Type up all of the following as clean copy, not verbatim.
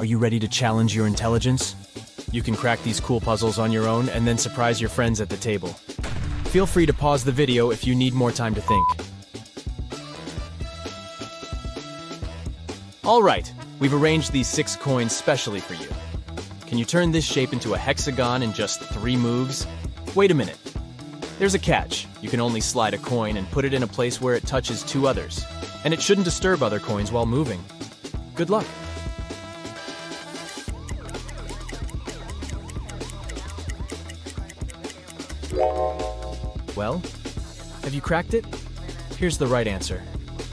Are you ready to challenge your intelligence? You can crack these cool puzzles on your own and then surprise your friends at the table. Feel free to pause the video if you need more time to think. Alright, we've arranged these 6 coins specially for you. Can you turn this shape into a hexagon in just 3 moves? Wait a minute. There's a catch. You can only slide a coin and put it in a place where it touches 2 others. And it shouldn't disturb other coins while moving. Good luck. Well, have you cracked it? Here's the right answer.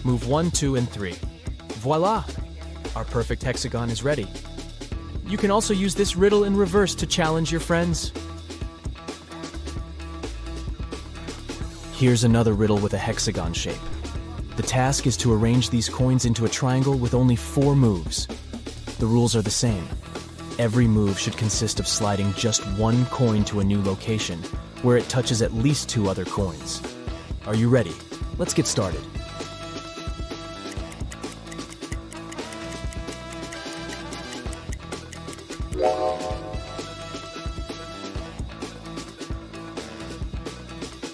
Move 1, 2, and 3. Voila! Our perfect hexagon is ready. You can also use this riddle in reverse to challenge your friends. Here's another riddle with a hexagon shape. The task is to arrange these coins into a triangle with only 4 moves. The rules are the same. Every move should consist of sliding just 1 coin to a new location, where it touches at least 2 other coins. Are you ready? Let's get started.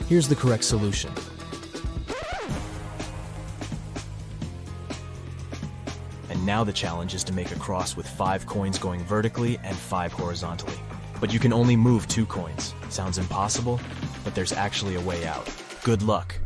Here's the correct solution. And now the challenge is to make a cross with 5 coins going vertically and 5 horizontally. But you can only move 2 coins. Sounds impossible, but there's actually a way out. Good luck.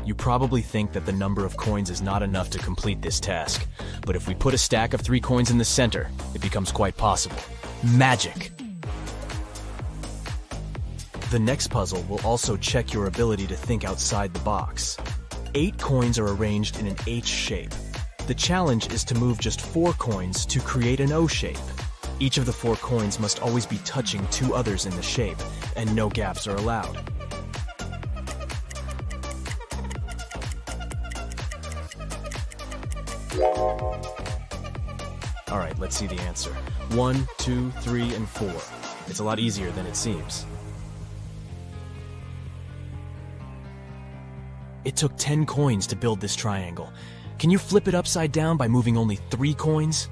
You probably think that the number of coins is not enough to complete this task, but if we put a stack of 3 coins in the center, it becomes quite possible. Magic! The next puzzle will also check your ability to think outside the box. 8 coins are arranged in an H shape. The challenge is to move just 4 coins to create an O shape. Each of the 4 coins must always be touching 2 others in the shape, and no gaps are allowed. Alright, let's see the answer. 1, 2, 3, and 4. It's a lot easier than it seems. It took 10 coins to build this triangle. Can you flip it upside down by moving only 3 coins?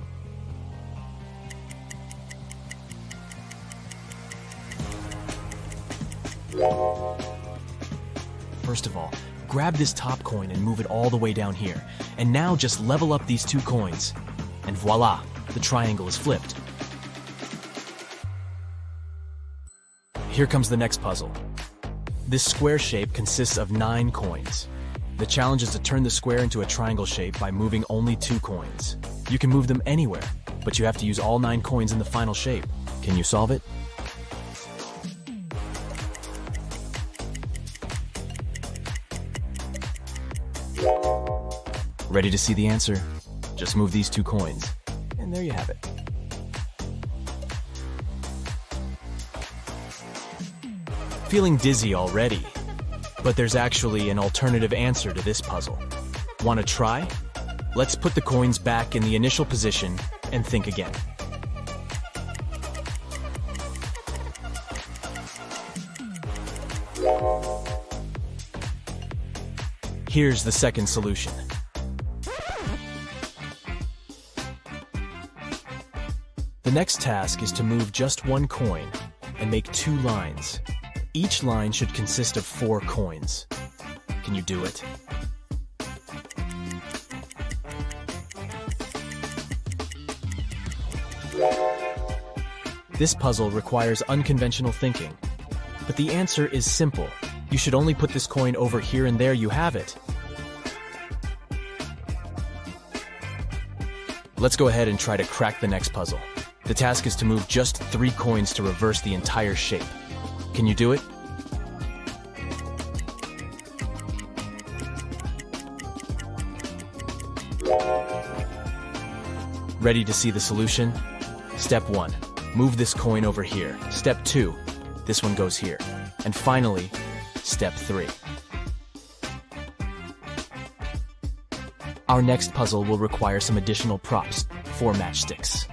First of all, grab this top coin and move it all the way down here. And now just level up these 2 coins. And voila, the triangle is flipped. Here comes the next puzzle. This square shape consists of 9 coins. The challenge is to turn the square into a triangle shape by moving only 2 coins. You can move them anywhere, but you have to use all 9 coins in the final shape. Can you solve it? Ready to see the answer? Just move these 2 coins. And there you have it. Feeling dizzy already, but there's actually an alternative answer to this puzzle. Want to try? Let's put the coins back in the initial position and think again. Here's the second solution. The next task is to move just 1 coin and make 2 lines. Each line should consist of 4 coins. Can you do it? This puzzle requires unconventional thinking, but the answer is simple. You should only put this coin over here and there you have it. Let's go ahead and try to crack the next puzzle. The task is to move just 3 coins to reverse the entire shape. Can you do it? Ready to see the solution? Step 1. Move this coin over here. Step 2. This one goes here. And finally, Step 3. Our next puzzle will require some additional props, 4 matchsticks.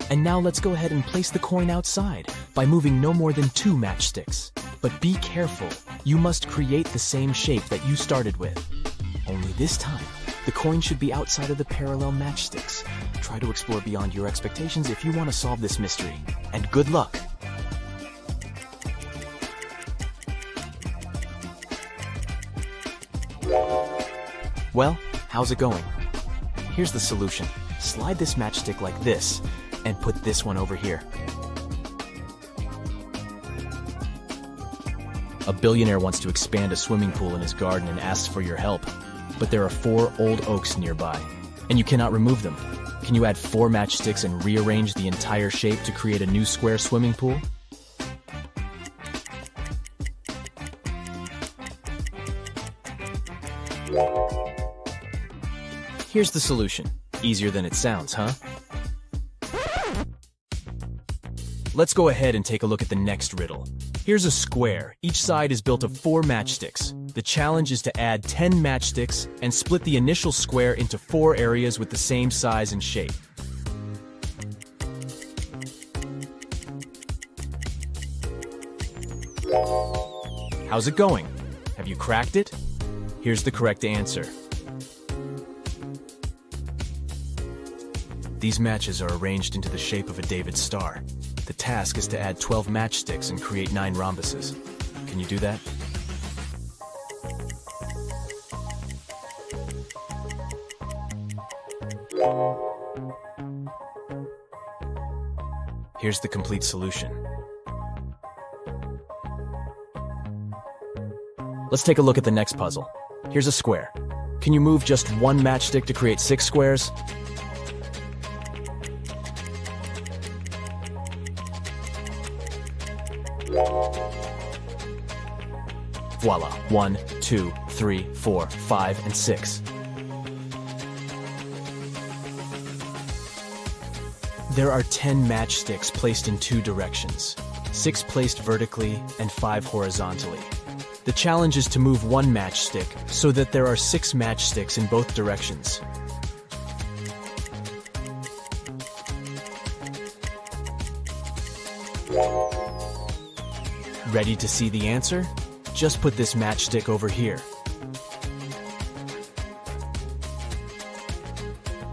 And now let's go ahead and place the coin outside by moving no more than 2 matchsticks. But be careful, You must create the same shape that you started with. Only this time, the coin should be outside of the parallel matchsticks. Try to explore beyond your expectations if you want to solve this mystery. And good luck! Well, how's it going? Here's the solution. Slide this matchstick like this, and put this one over here. A billionaire wants to expand a swimming pool in his garden and asks for your help. But there are 4 old oaks nearby, and you cannot remove them. Can you add 4 matchsticks and rearrange the entire shape to create a new square swimming pool? Here's the solution. Easier than it sounds, huh? Let's go ahead and take a look at the next riddle. Here's a square. Each side is built of 4 matchsticks. The challenge is to add 10 matchsticks and split the initial square into 4 areas with the same size and shape. How's it going? Have you cracked it? Here's the correct answer. These matches are arranged into the shape of a David star. The task is to add 12 matchsticks and create 9 rhombuses. Can you do that? Here's the complete solution. Let's take a look at the next puzzle. Here's a square. Can you move just 1 matchstick to create 6 squares? Voila, 1, 2, 3, 4, 5, and 6. There are 10 matchsticks placed in 2 directions, 6 placed vertically and 5 horizontally. The challenge is to move 1 matchstick so that there are 6 matchsticks in both directions. Ready to see the answer? Just put this matchstick over here.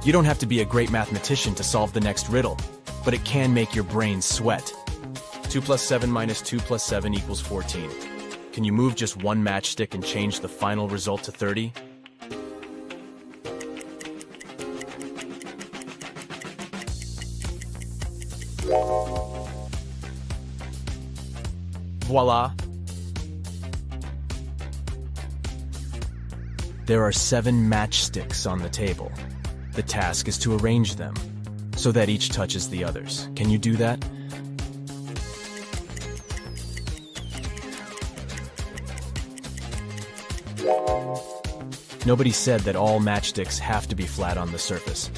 You don't have to be a great mathematician to solve the next riddle, but it can make your brain sweat. 2 plus 7 minus 2 plus 7 equals 14. Can you move just 1 matchstick and change the final result to 30? Voila! There are 7 matchsticks on the table. The task is to arrange them so that each touches the others. Can you do that? Nobody said that all matchsticks have to be flat on the surface.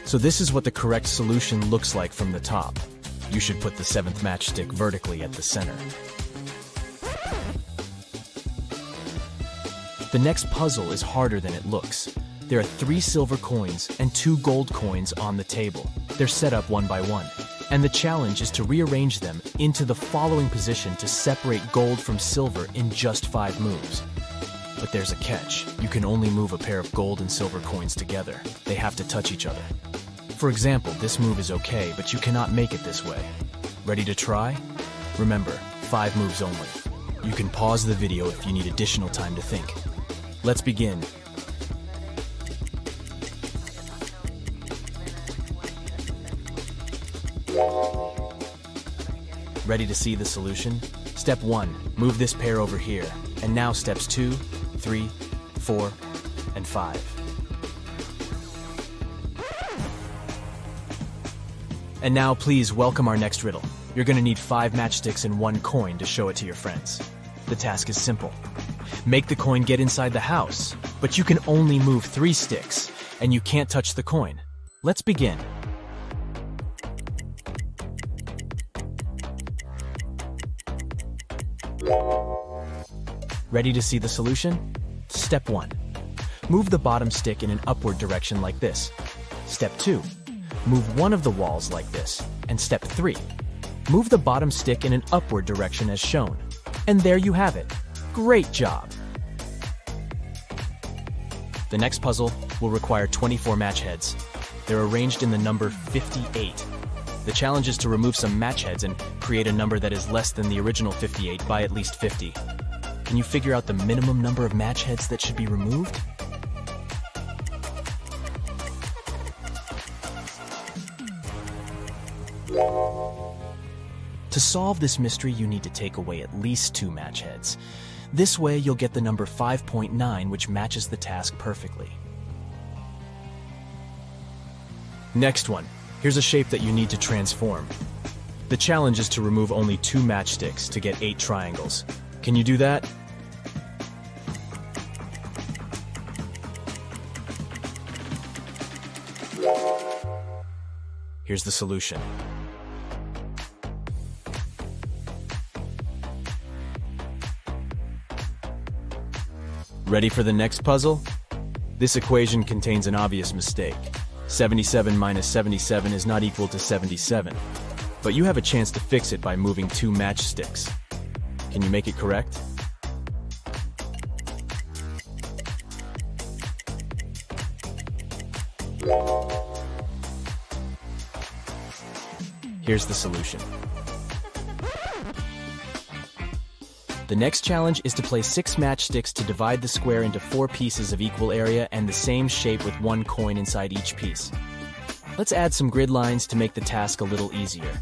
So this is what the correct solution looks like from the top. You should put the 7th matchstick vertically at the center. The next puzzle is harder than it looks. There are 3 silver coins and 2 gold coins on the table. They're set up one by one, and the challenge is to rearrange them into the following position to separate gold from silver in just 5 moves. But there's a catch. You can only move a pair of gold and silver coins together. They have to touch each other. For example, this move is okay, but you cannot make it this way. Ready to try? Remember, 5 moves only. You can pause the video if you need additional time to think. Let's begin. Ready to see the solution? Step 1, move this pair over here. And now steps 2, 3, 4, and 5. And now please welcome our next riddle. You're gonna need 5 matchsticks and 1 coin to show it to your friends. The task is simple. Make the coin get inside the house, but you can only move 3 sticks, and you can't touch the coin. Let's begin. Ready to see the solution? Step 1. Move the bottom stick in an upward direction like this. Step 2. Move one of the walls like this. And step 3. Move the bottom stick in an upward direction as shown. And there you have it. Great job! The next puzzle will require 24 match heads. They're arranged in the number 58. The challenge is to remove some match heads and create a number that is less than the original 58 by at least 50. Can you figure out the minimum number of match heads that should be removed? To solve this mystery, you need to take away at least 2 match heads. This way, you'll get the number 5.9, which matches the task perfectly. Next one. Here's a shape that you need to transform. The challenge is to remove only 2 matchsticks to get 8 triangles. Can you do that? Here's the solution. Ready for the next puzzle? This equation contains an obvious mistake. 77 minus 77 is not equal to 77. But you have a chance to fix it by moving 2 matchsticks. Can you make it correct? Here's the solution. The next challenge is to place 6 matchsticks to divide the square into 4 pieces of equal area and the same shape with 1 coin inside each piece. Let's add some grid lines to make the task a little easier.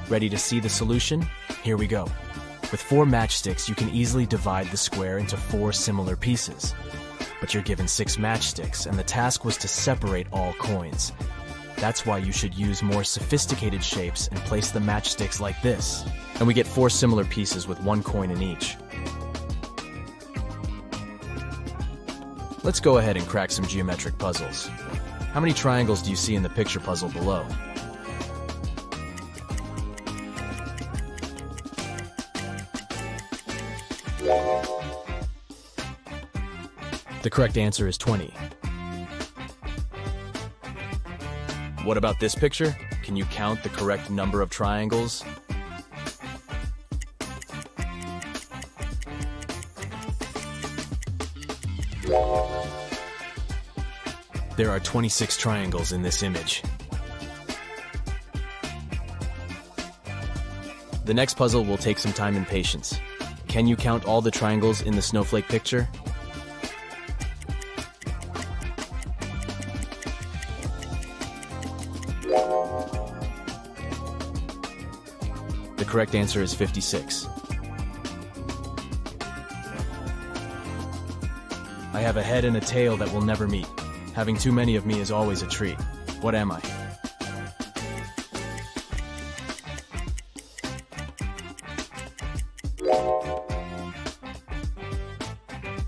Ready to see the solution? Here we go. With 4 matchsticks, you can easily divide the square into 4 similar pieces. But you're given 6 matchsticks, and the task was to separate all coins. That's why you should use more sophisticated shapes and place the matchsticks like this. And we get 4 similar pieces with 1 coin in each. Let's go ahead and crack some geometric puzzles. How many triangles do you see in the picture puzzle below? The correct answer is 20. What about this picture? Can you count the correct number of triangles? There are 26 triangles in this image. The next puzzle will take some time and patience. Can you count all the triangles in the snowflake picture? The correct answer is 56. I have a head and a tail that will never meet. Having too many of me is always a treat. What am I?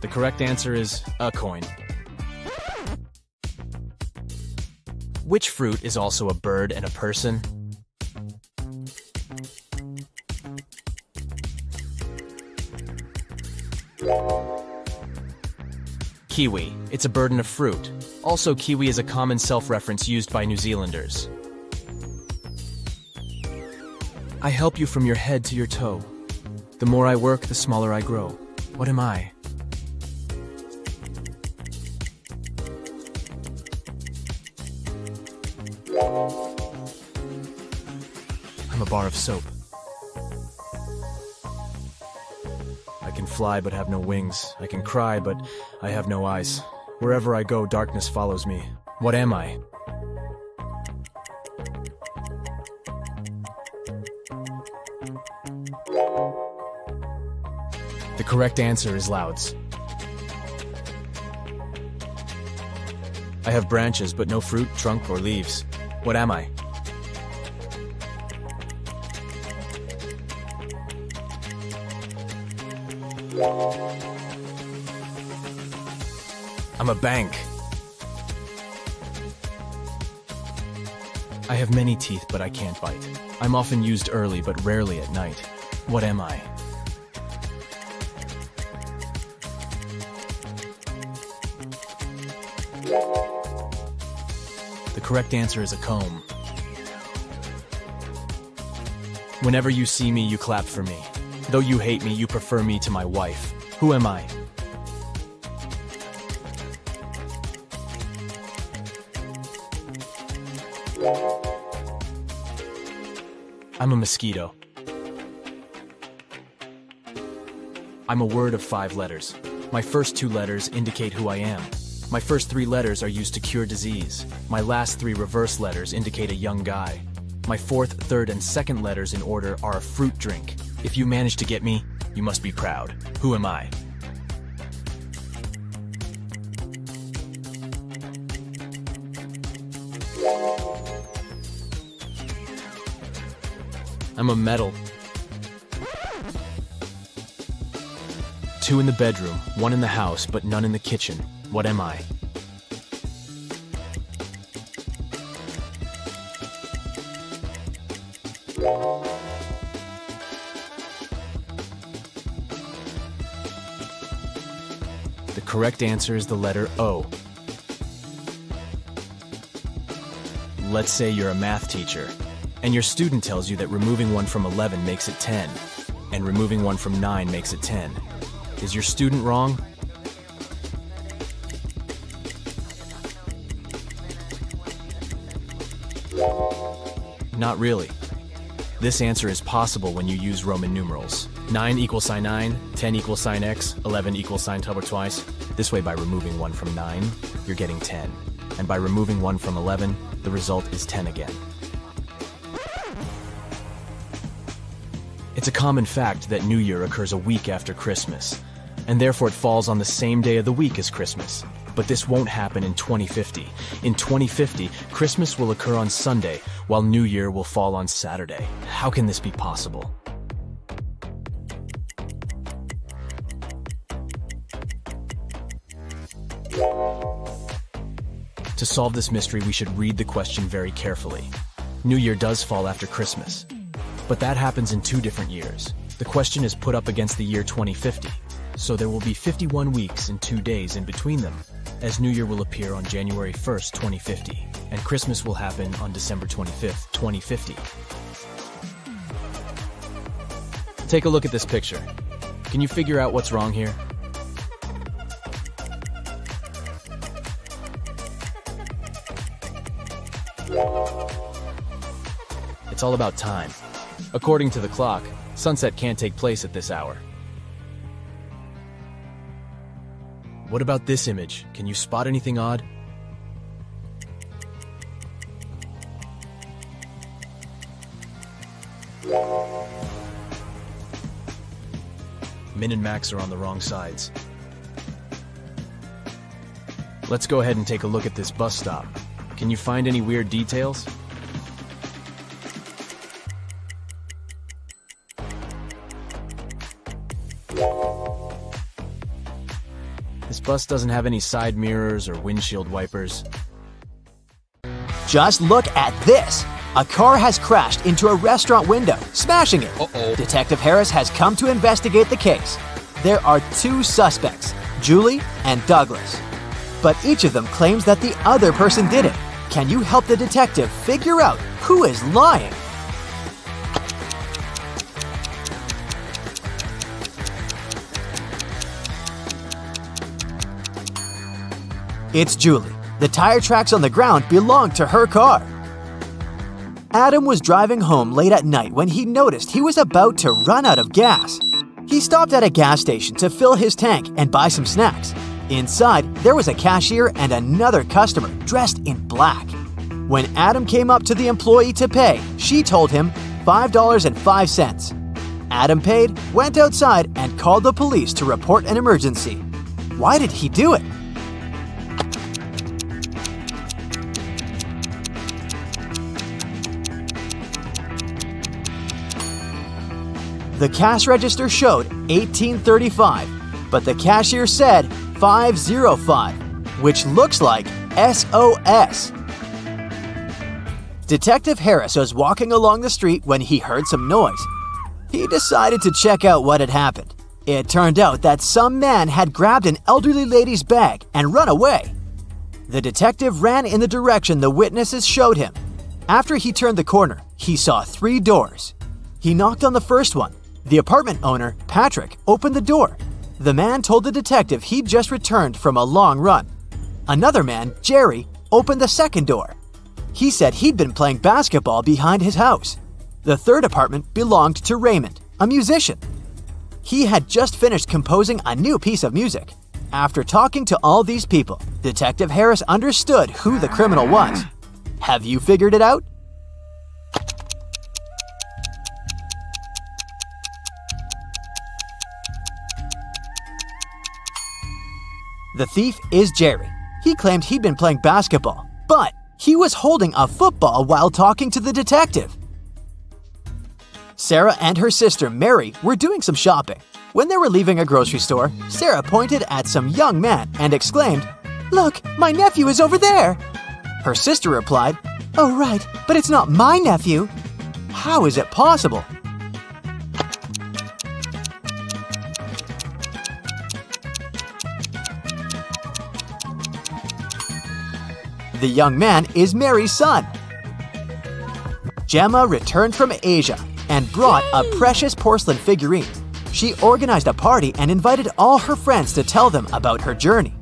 The correct answer is a coin. Which fruit is also a bird and a person? Kiwi. It's a bird and a fruit. Also, kiwi is a common self-reference used by New Zealanders. I help you from your head to your toe. The more I work, the smaller I grow. What am I? I'm a bar of soap. I can fly but have no wings. I can cry but I have no eyes. Wherever I go, darkness follows me. What am I? The correct answer is louds. I have branches but no fruit, trunk, or leaves. What am I? I'm a bank. I have many teeth, but I can't bite. I'm often used early, but rarely at night. What am I? The correct answer is a comb. Whenever you see me, you clap for me. Though you hate me, you prefer me to my wife. Who am I? I'm a mosquito. I'm a word of 5 letters. My first 2 letters indicate who I am. My first 3 letters are used to cure disease. My last 3 reverse letters indicate a young guy. My 4th, 3rd, and 2nd letters in order are a fruit drink. If you manage to get me, you must be proud. Who am I? I'm a medal. 2 in the bedroom, 1 in the house, but none in the kitchen. What am I? The correct answer is the letter O. Let's say you're a math teacher, and your student tells you that removing 1 from 11 makes it 10, and removing 1 from 9 makes it 10. Is your student wrong? Not really. This answer is possible when you use Roman numerals. 9 equals sign 9, 10 equals sign x, 11 equals sign double twice. This way, by removing 1 from 9, you're getting 10. And by removing 1 from 11, the result is 10 again. It's a common fact that New Year occurs a week after Christmas, and therefore it falls on the same day of the week as Christmas. But this won't happen in 2050. In 2050, Christmas will occur on Sunday, while New Year will fall on Saturday. How can this be possible? To solve this mystery, we should read the question very carefully. New Year does fall after Christmas, but that happens in 2 different years. The question is put up against the year 2050, so there will be 51 weeks and 2 days in between them, as New Year will appear on January 1st, 2050, and Christmas will happen on December 25th, 2050. Take a look at this picture. Can you figure out what's wrong here? It's all about time. According to the clock, sunset can't take place at this hour. What about this image? Can you spot anything odd? Min and Max are on the wrong sides. Let's go ahead and take a look at this bus stop. Can you find any weird details? This bus doesn't have any side mirrors or windshield wipers. Just look at this! A car has crashed into a restaurant window, smashing it. Uh-oh. Detective Harris has come to investigate the case. There are 2 suspects, Julie and Douglas. But each of them claims that the other person did it. Can you help the detective figure out who is lying? It's Julie. The tire tracks on the ground belong to her car. Adam was driving home late at night when he noticed he was about to run out of gas. He stopped at a gas station to fill his tank and buy some snacks. Inside, there was a cashier and another customer dressed in black. When Adam came up to the employee to pay, she told him $5.05. Adam paid, went outside, and called the police to report an emergency. Why did he do it? The cash register showed $18.35, but the cashier said $5.05, which looks like SOS. Detective Harris was walking along the street when he heard some noise. He decided to check out what had happened. It turned out that some man had grabbed an elderly lady's bag and run away. The detective ran in the direction the witnesses showed him. After he turned the corner, he saw 3 doors. He knocked on the first one. The apartment owner, Patrick, opened the door. The man told the detective he'd just returned from a long run. Another man, Jerry, opened the second door. He said he'd been playing basketball behind his house. The third apartment belonged to Raymond, a musician. He had just finished composing a new piece of music. After talking to all these people, Detective Harris understood who the criminal was. Have you figured it out? The thief is Jerry. He claimed he'd been playing basketball, but he was holding a football while talking to the detective. Sarah and her sister Mary were doing some shopping. When they were leaving a grocery store, Sarah pointed at some young man and exclaimed, "Look, my nephew is over there!" Her sister replied, "Oh right, but it's not my nephew." How is it possible? The young man is Mary's son. Gemma returned from Asia and brought a precious porcelain figurine. She organized a party and invited all her friends to tell them about her journey.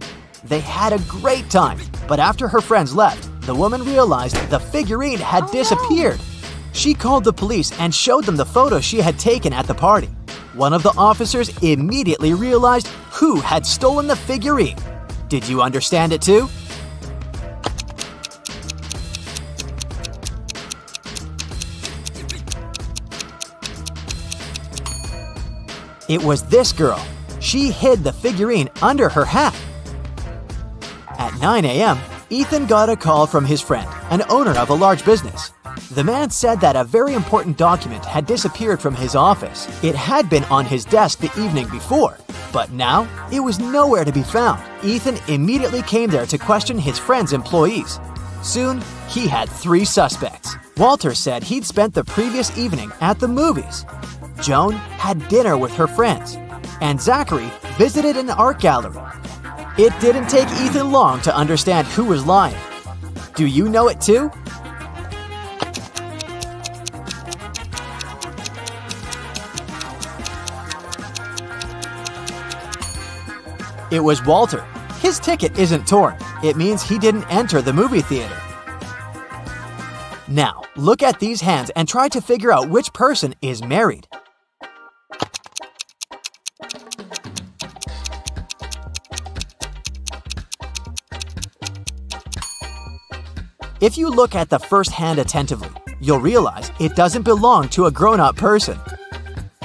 They had a great time, but after her friends left, the woman realized the figurine had disappeared. She called the police and showed them the photos she had taken at the party. One of the officers immediately realized who had stolen the figurine. Did you understand it too? It was this girl. She hid the figurine under her hat. At 9 a.m., Ethan got a call from his friend, an owner of a large business. The man said that a very important document had disappeared from his office. It had been on his desk the evening before, but now it was nowhere to be found. Ethan immediately came there to question his friend's employees. Soon, he had 3 suspects. Walter said he'd spent the previous evening at the movies. Joan had dinner with her friends, and Zachary visited an art gallery. It didn't take Ethan long to understand who was lying. Do you know it too? It was Walter. His ticket isn't torn. It means he didn't enter the movie theater. Now, look at these hands and try to figure out which person is married. If you look at the first hand attentively, you'll realize it doesn't belong to a grown-up person.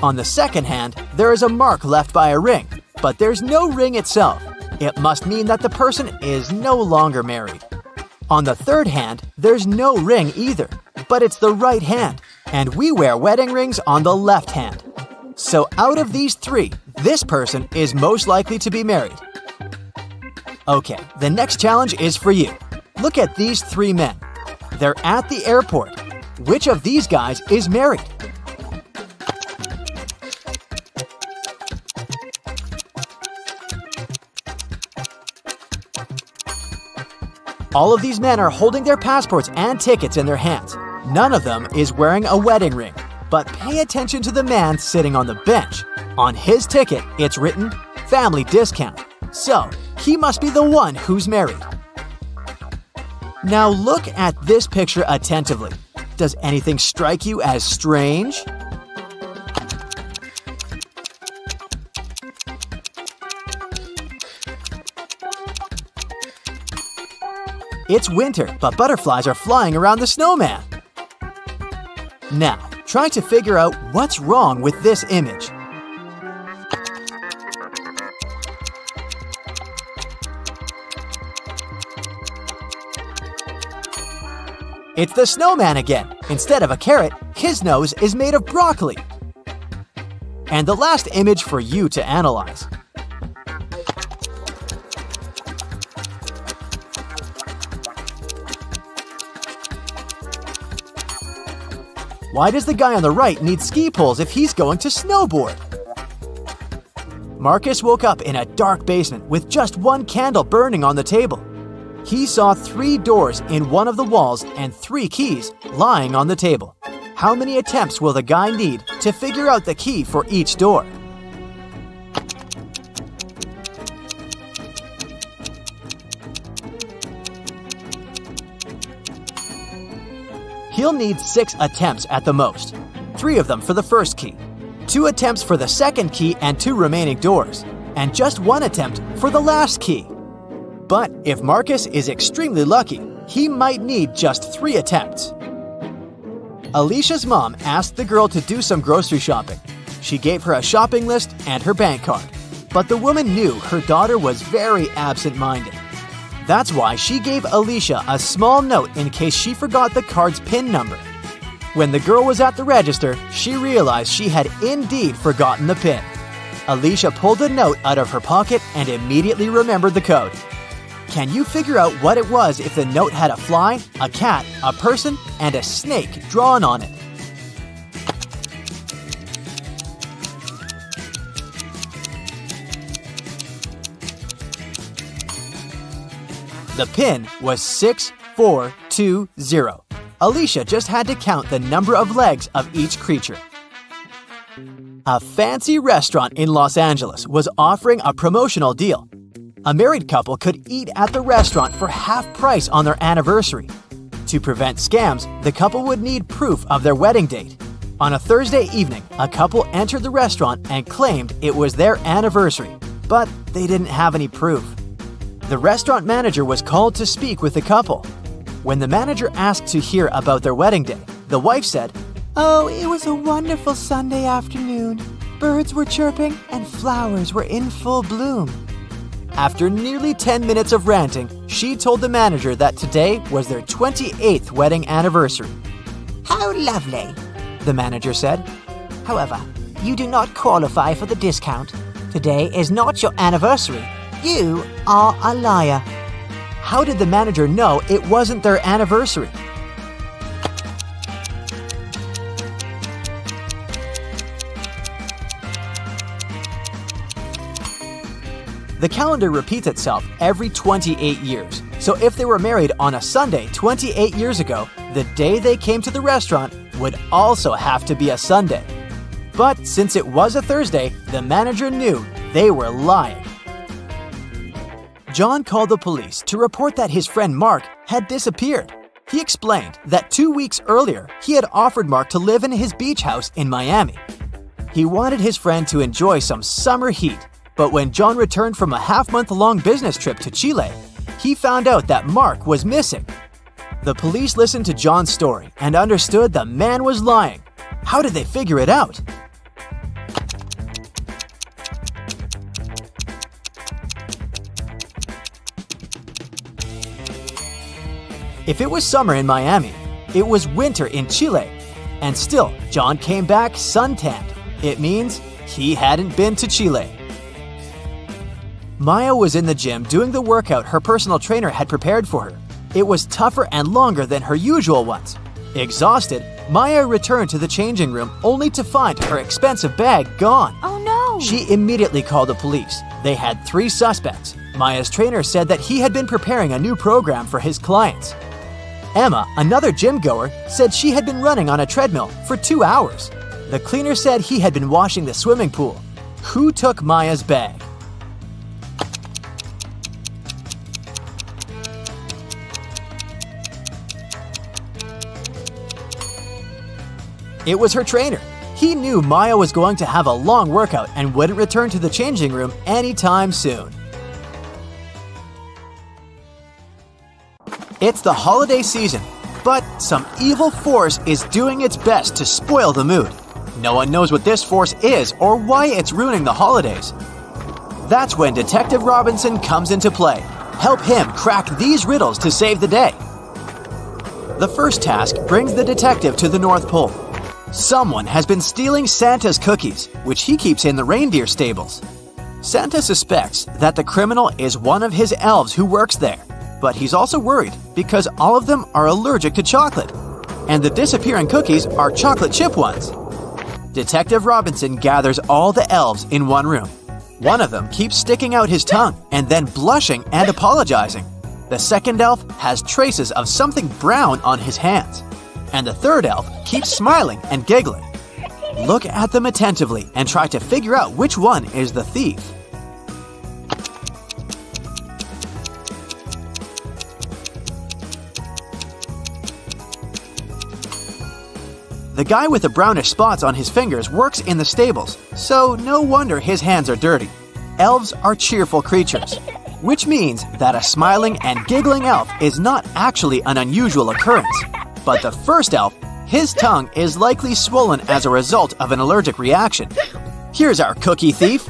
On the second hand, there is a mark left by a ring, but there's no ring itself. It must mean that the person is no longer married. On the third hand, there's no ring either, but it's the right hand, and we wear wedding rings on the left hand. So out of these 3, this person is most likely to be married. Okay, the next challenge is for you. Look at these 3 men. They're at the airport. Which of these guys is married? All of these men are holding their passports and tickets in their hands. None of them is wearing a wedding ring. But pay attention to the man sitting on the bench. On his ticket, it's written, "Family discount." So, he must be the one who's married. Now look at this picture attentively. Does anything strike you as strange? It's winter, but butterflies are flying around the snowman. Now, try to figure out what's wrong with this image. It's the snowman again. Instead of a carrot, his nose is made of broccoli. And the last image for you to analyze. Why does the guy on the right need ski poles if he's going to snowboard? Marcus woke up in a dark basement with just one candle burning on the table. He saw 3 doors in one of the walls and 3 keys lying on the table. How many attempts will the guy need to figure out the key for each door? He'll need 6 attempts at the most, 3 of them for the first key, 2 attempts for the second key and 2 remaining doors, and just 1 attempt for the last key. But if Marcus is extremely lucky, he might need just 3 attempts. Alicia's mom asked the girl to do some grocery shopping. She gave her a shopping list and her bank card, but the woman knew her daughter was very absent-minded. That's why she gave Alicia a small note in case she forgot the card's PIN number. When the girl was at the register, she realized she had indeed forgotten the PIN. Alicia pulled the note out of her pocket and immediately remembered the code. Can you figure out what it was if the note had a fly, a cat, a person, and a snake drawn on it? The PIN was 6420. Alicia just had to count the number of legs of each creature. A fancy restaurant in Los Angeles was offering a promotional deal. A married couple could eat at the restaurant for half price on their anniversary. To prevent scams, the couple would need proof of their wedding date. On a Thursday evening, a couple entered the restaurant and claimed it was their anniversary, but they didn't have any proof. The restaurant manager was called to speak with the couple. When the manager asked to hear about their wedding day, the wife said, "Oh, it was a wonderful Sunday afternoon. Birds were chirping and flowers were in full bloom." After nearly 10 minutes of ranting, she told the manager that today was their 28th wedding anniversary. "How lovely," the manager said. "However, you do not qualify for the discount. Today is not your anniversary. You are a liar." How did the manager know it wasn't their anniversary? The calendar repeats itself every 28 years, so if they were married on a Sunday 28 years ago, the day they came to the restaurant would also have to be a Sunday. But since it was a Thursday, the manager knew they were lying. John called the police to report that his friend Mark had disappeared. He explained that 2 weeks earlier, he had offered Mark to live in his beach house in Miami. He wanted his friend to enjoy some summer heat, but when John returned from a half-month-long business trip to Chile, he found out that Mark was missing. The police listened to John's story and understood the man was lying. How did they figure it out? If it was summer in Miami, it was winter in Chile. And still, John came back suntanned. It means he hadn't been to Chile. Maya was in the gym doing the workout her personal trainer had prepared for her. It was tougher and longer than her usual ones. Exhausted, Maya returned to the changing room only to find her expensive bag gone. Oh no! She immediately called the police. They had 3 suspects. Maya's trainer said that he had been preparing a new program for his clients. Emma, another gym goer, said she had been running on a treadmill for 2 hours. The cleaner said he had been washing the swimming pool. Who took Maya's bag? It was her trainer. He knew Maya was going to have a long workout and wouldn't return to the changing room anytime soon. It's the holiday season, but some evil force is doing its best to spoil the mood. No one knows what this force is or why it's ruining the holidays. That's when Detective Robinson comes into play. Help him crack these riddles to save the day. The first task brings the detective to the North Pole. Someone has been stealing Santa's cookies, which he keeps in the reindeer stables. Santa suspects that the criminal is one of his elves who works there, but he's also worried because all of them are allergic to chocolate, and the disappearing cookies are chocolate chip ones. Detective Robinson gathers all the elves in one room. One of them keeps sticking out his tongue and then blushing and apologizing. The second elf has traces of something brown on his hands. And the third elf keeps smiling and giggling. Look at them attentively and try to figure out which one is the thief. The guy with the brownish spots on his fingers works in the stables, so no wonder his hands are dirty. Elves are cheerful creatures, which means that a smiling and giggling elf is not actually an unusual occurrence. But the first elf, his tongue is likely swollen as a result of an allergic reaction. Here's our cookie thief.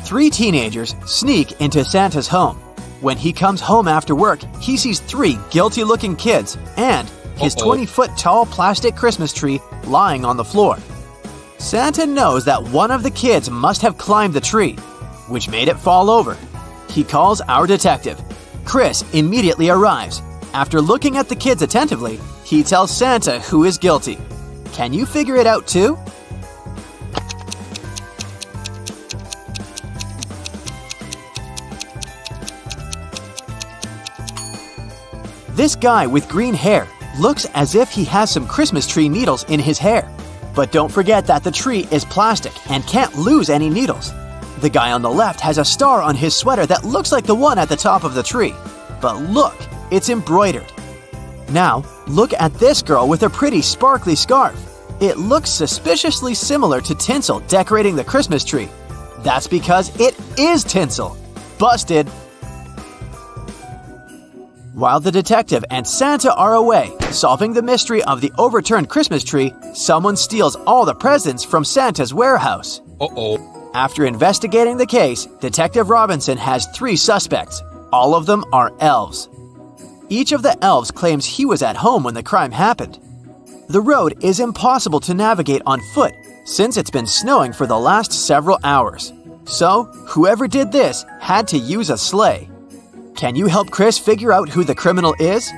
3 teenagers sneak into Santa's home. When he comes home after work, he sees 3 guilty-looking kids and his 20-foot-tall plastic Christmas tree lying on the floor. Santa knows that one of the kids must have climbed the tree, which made it fall over. He calls our detective. Chris immediately arrives. After looking at the kids attentively, he tells Santa who is guilty. Can you figure it out too? This guy with green hair looks as if he has some Christmas tree needles in his hair. But don't forget that the tree is plastic and can't lose any needles. The guy on the left has a star on his sweater that looks like the one at the top of the tree. But look, it's embroidered. Now, look at this girl with a pretty sparkly scarf. It looks suspiciously similar to tinsel decorating the Christmas tree. That's because it is tinsel. Busted! While the detective and Santa are away, solving the mystery of the overturned Christmas tree, someone steals all the presents from Santa's warehouse. After investigating the case, Detective Robinson has 3 suspects. All of them are elves. Each of the elves claims he was at home when the crime happened. The road is impossible to navigate on foot since it's been snowing for the last several hours. So, whoever did this had to use a sleigh. Can you help Chris figure out who the criminal is?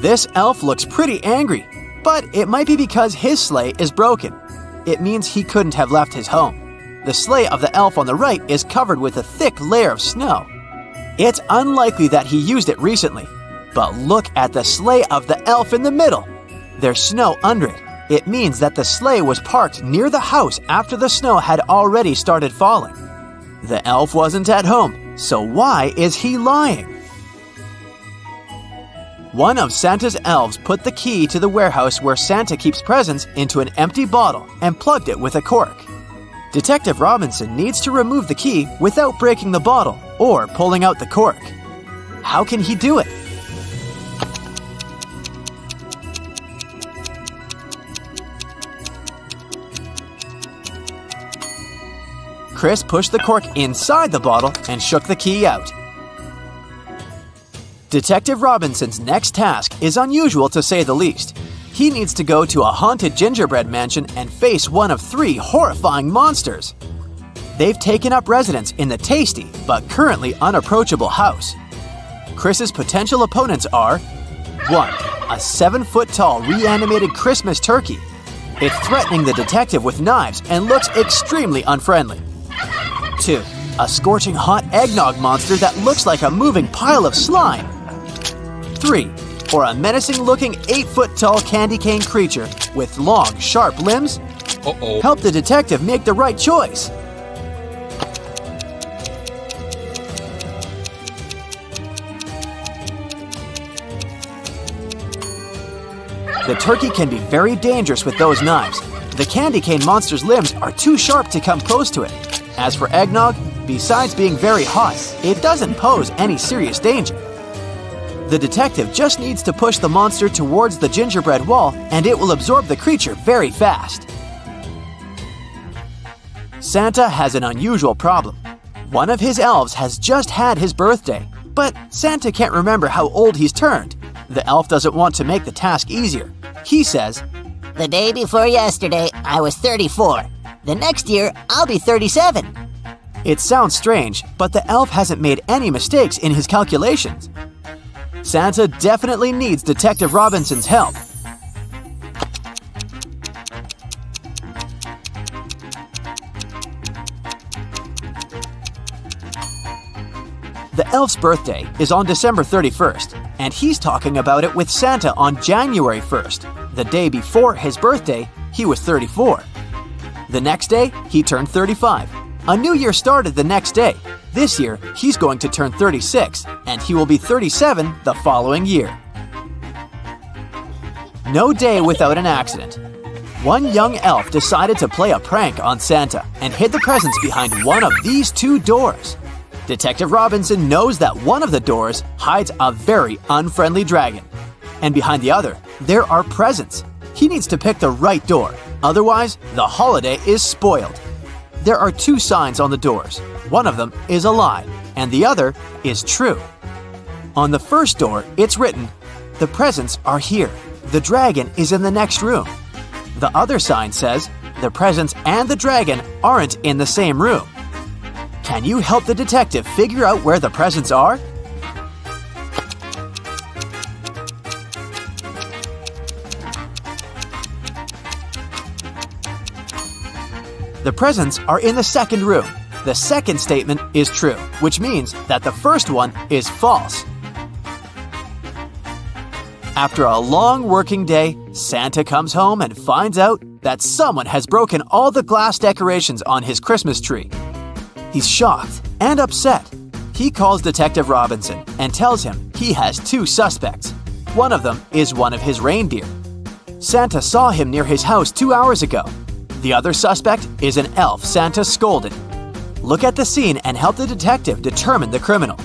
This elf looks pretty angry, but it might be because his sleigh is broken. It means he couldn't have left his home. The sleigh of the elf on the right is covered with a thick layer of snow. It's unlikely that he used it recently. But look at the sleigh of the elf in the middle. There's snow under it. It means that the sleigh was parked near the house after the snow had already started falling. The elf wasn't at home, so why is he lying? One of Santa's elves put the key to the warehouse where Santa keeps presents into an empty bottle and plugged it with a cork. Detective Robinson needs to remove the key without breaking the bottle or pulling out the cork. How can he do it? Chris pushed the cork inside the bottle and shook the key out. Detective Robinson's next task is unusual to say the least. He needs to go to a haunted gingerbread mansion and face one of 3 horrifying monsters. They've taken up residence in the tasty but currently unapproachable house. Chris's potential opponents are 1. A 7-foot-tall reanimated Christmas turkey. It's threatening the detective with knives and looks extremely unfriendly. 2. A scorching hot eggnog monster that looks like a moving pile of slime. 3. Or a menacing-looking 8-foot-tall candy cane creature with long, sharp limbs? Help the detective make the right choice. The turkey can be very dangerous with those knives. The candy cane monster's limbs are too sharp to come close to it. As for eggnog, besides being very hot, it doesn't pose any serious danger. The detective just needs to push the monster towards the gingerbread wall and it will absorb the creature very fast. Santa has an unusual problem. One of his elves has just had his birthday, but Santa can't remember how old he's turned. The elf doesn't want to make the task easier. He says, "The day before yesterday, I was 34. The next year, I'll be 37. It sounds strange, but the elf hasn't made any mistakes in his calculations. Santa definitely needs Detective Robinson's help. The elf's birthday is on December 31st, and he's talking about it with Santa on January 1st. The day before his birthday, he was 34. The next day, he turned 35. A new year started the next day. This year, he's going to turn 36, and he will be 37 the following year. No day without an accident. One young elf decided to play a prank on Santa and hid the presents behind one of these two doors. Detective Robinson knows that one of the doors hides a very unfriendly dragon, and behind the other, there are presents. He needs to pick the right door, otherwise the holiday is spoiled. There are two signs on the doors. One of them is a lie, and the other is true. On the first door, it's written, "The presents are here. The dragon is in the next room." The other sign says, "The presents and the dragon aren't in the same room." Can you help the detective figure out where the presents are? The presents are in the second room. The second statement is true, which means that the first one is false. After a long working day, Santa comes home and finds out that someone has broken all the glass decorations on his Christmas tree. He's shocked and upset. He calls Detective Robinson and tells him he has two suspects. One of them is one of his reindeer. Santa saw him near his house 2 hours ago. The other suspect is an elf Santa scolded. Look at the scene and help the detective determine the criminal.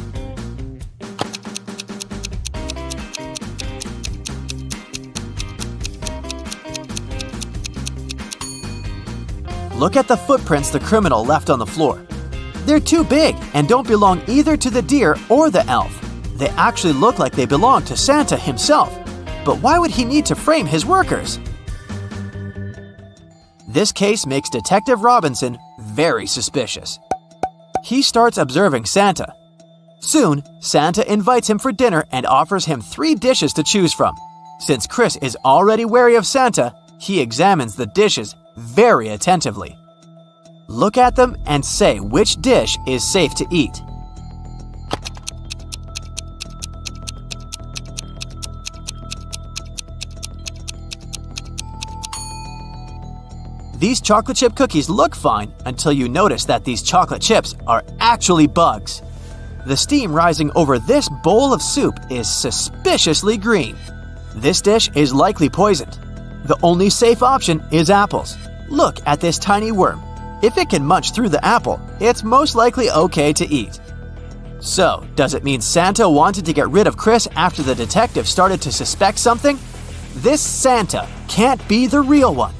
Look at the footprints the criminal left on the floor. They're too big and don't belong either to the deer or the elf. They actually look like they belong to Santa himself. But why would he need to frame his workers? This case makes Detective Robinson very suspicious. He starts observing Santa. Soon, Santa invites him for dinner and offers him 3 dishes to choose from. Since Chris is already wary of Santa, he examines the dishes very attentively. Look at them and say which dish is safe to eat. These chocolate chip cookies look fine until you notice that these chocolate chips are actually bugs. The steam rising over this bowl of soup is suspiciously green. This dish is likely poisoned. The only safe option is apples. Look at this tiny worm. If it can munch through the apple, it's most likely okay to eat. So, does it mean Santa wanted to get rid of Chris after the detective started to suspect something? This Santa can't be the real one.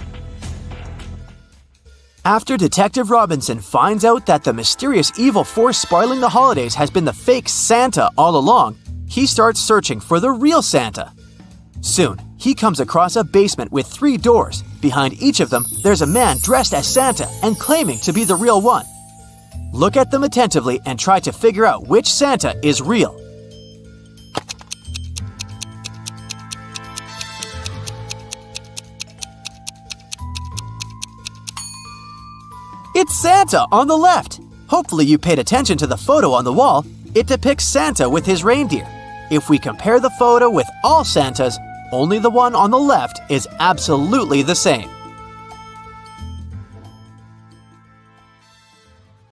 After Detective Robinson finds out that the mysterious evil force spoiling the holidays has been the fake Santa all along, he starts searching for the real Santa. Soon, he comes across a basement with 3 doors. Behind each of them, there's a man dressed as Santa and claiming to be the real one. Look at them attentively and try to figure out which Santa is real. It's Santa on the left! Hopefully you paid attention to the photo on the wall. It depicts Santa with his reindeer. If we compare the photo with all Santas, only the one on the left is absolutely the same.